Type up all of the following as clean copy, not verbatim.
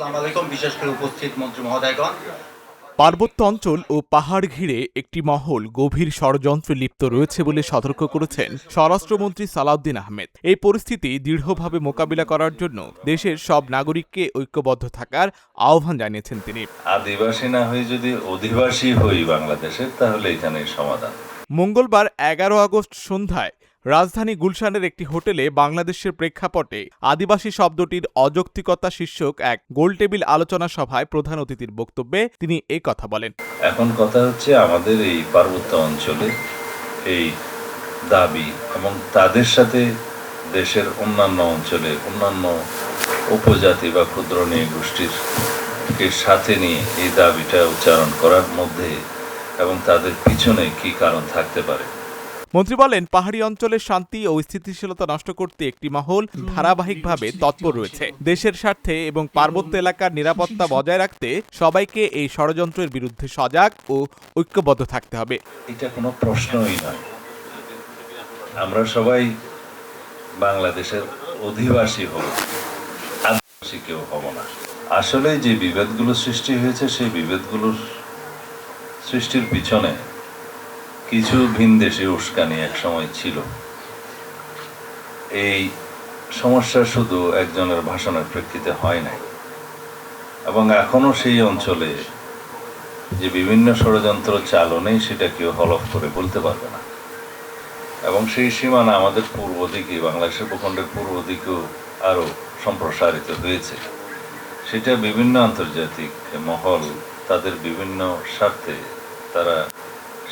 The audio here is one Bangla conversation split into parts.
আসসালামু আলাইকুম, বিশেষ করে উপস্থিত মন্ত্রী মহোদয়গণ। পার্বত্য অঞ্চল ও পাহাড় ঘিরে একটি মহল গভীর ষড়যন্ত্রে লিপ্ত রয়েছে বলে সতর্ক করেছেন স্বরাষ্ট্রমন্ত্রী সালাউদ্দিন আহমেদ। এই পরিস্থিতি দৃঢ়ভাবে মোকাবিলা করার জন্য দেশের সব নাগরিককে ঐক্যবদ্ধ থাকার আহ্বান জানিয়েছেন তিনি। আদিবাসী না হয়ে যদি অধিবাসী হই বাংলাদেশের, তাহলে এখানে সমাধান। মঙ্গলবার 11 আগস্ট সন্ধ্যায় রাজধানী গুলশানের একটি হোটেলে বাংলাদেশের প্রেক্ষাপটে আদিবাসী শব্দটির অযৌক্তিকতা শীর্ষক এক গোলটেবিল আলোচনা সভায় প্রধান অতিথির বক্তব্যে তিনি এই কথা বলেন। এখন কথা হচ্ছে আমাদের এই পার্বত্য অঞ্চলে এই দাবি এবং তাদের সাথে দেশের অন্যান্য অঞ্চলে অন্যান্য উপজাতি বা ক্ষুদ্র গোষ্ঠীর সাথে নিয়ে এই দাবিটা উচ্চারণ করার মধ্যে এবং তাদের পিছনে কি কারণ থাকতে পারে। মন্ত্রী বলেন, পাহাড়ি অঞ্চলের শান্তি ও স্থিতিশীলতা নষ্ট করতে একটি মহল ধারাবাহিকভাবে তৎপর রয়েছে। দেশের স্বার্থে এবং পার্বত্য এলাকার নিরাপত্তা বজায় রাখতে সবাইকে এই ষড়যন্ত্রের বিরুদ্ধে সজাগ ও ঐক্যবদ্ধ থাকতে হবে। এটা কোনো প্রশ্নই নয়। আমরা সবাই বাংলাদেশের অধিবাসী হব, আদিবাসী কেউ হব না। আসলে যে বিভেদগুলো সৃষ্টি হয়েছে, সেই বিভেদগুলোর সৃষ্টির পিছনে কিছু ভিনদেশী উস্কানি এক সময় ছিল। এই সমস্যা শুধু একজনের ভাষণের প্রেক্ষিতে হয় নাই, এবং এখনো সেই অঞ্চলে যে বিভিন্ন ষড়যন্ত্র চালু নেই সেটা কেউ হলফ করে বলতে পারবে না। এবং সেই সীমানা আমাদের পূর্ব দিকে, বাংলাদেশের ভূখণ্ডের পূর্ব দিকেও আরও সম্প্রসারিত হয়েছে। সেটা বিভিন্ন আন্তর্জাতিক মহল তাদের বিভিন্ন স্বার্থে তারা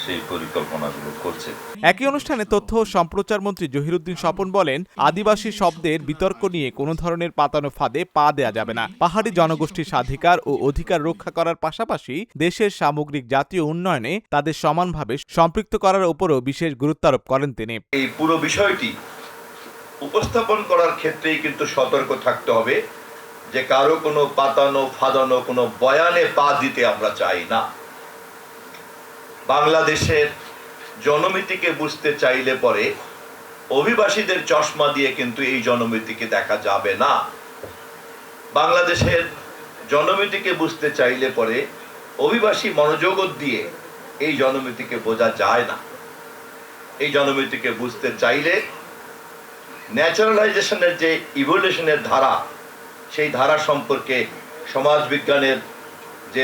সেই পরিকল্পনাগুলো করছে। একই অনুষ্ঠানে তথ্য ও সম্প্রচার মন্ত্রী জহিরুদ্দিন স্বপন বলেন, আদিবাসী শব্দের বিতর্ক নিয়ে কোনো ধরনের পাতানো ফাঁদে পা দেয়া যাবে না। পাহাড়ি জনগোষ্ঠীর স্বাধিকার ও অধিকার রক্ষা করার পাশাপাশি দেশের সামগ্রিক জাতীয় উন্নয়নে তাদের সমানভাবে সম্পৃক্ত করার উপরও বিশেষ গুরুত্ব আরোপ করেন তিনি। এই পুরো বিষয়টি উপস্থাপন করার ক্ষেত্রেই কিন্তু সতর্ক থাকতে হবে যে কারো কোনো পাতানো ফাঁদানো কোনো বয়ানে পা দিতে আমরা চাই না। বাংলাদেশের জনমিতিকে বুঝতে চাইলে পরে অভিবাসীদের চশমা দিয়ে কিন্তু এই জনমিতিকে দেখা যাবে না। বাংলাদেশের জনমিতিকে বুঝতে চাইলে পরে অভিবাসী মনোযোগ দিয়ে এই জনমিতিকে বোঝা যায় না। এই জনমিতিকে বুঝতে চাইলে ন্যাচারালাইজেশনের যে ইভলিউশনের ধারা, সেই ধারা সম্পর্কে সমাজ বিজ্ঞানের যে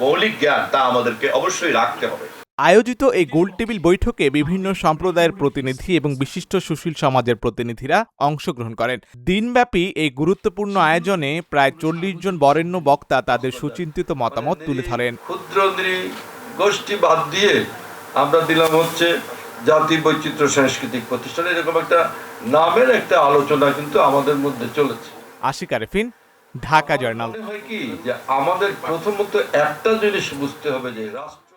মৌলিক জ্ঞান তা আমাদেরকে অবশ্যই রাখতে হবে। আয়োজিত এই গোলটেবিল বৈঠকে বিভিন্ন সম্প্রদায়ের প্রতিনিধি এবং বিশিষ্ট সুশীল সমাজের প্রতিনিধিরা অংশগ্রহণ করেন। দিনব্যাপী এই গুরুত্বপূর্ণ আয়োজনে প্রায় 40 জন বরেণ্য বক্তা তাদের সুচিন্তিত মতামত তুলে ধরেন। ক্ষুদ্র গোষ্ঠী বাদ দিয়ে আমরা দিলাম হচ্ছে জাতি বৈচিত্র্য সাংস্কৃতিক প্রতিষ্ঠান, এরকম একটা নামের একটা আলোচনা কিন্তু আমাদের মধ্যে চলেছে। আশিক আরেফিন, ঢাকা জার্নাল। হয় কি যে আমাদের প্রথমত একটা জিনিস বুঝতে হবে যে রাষ্ট্র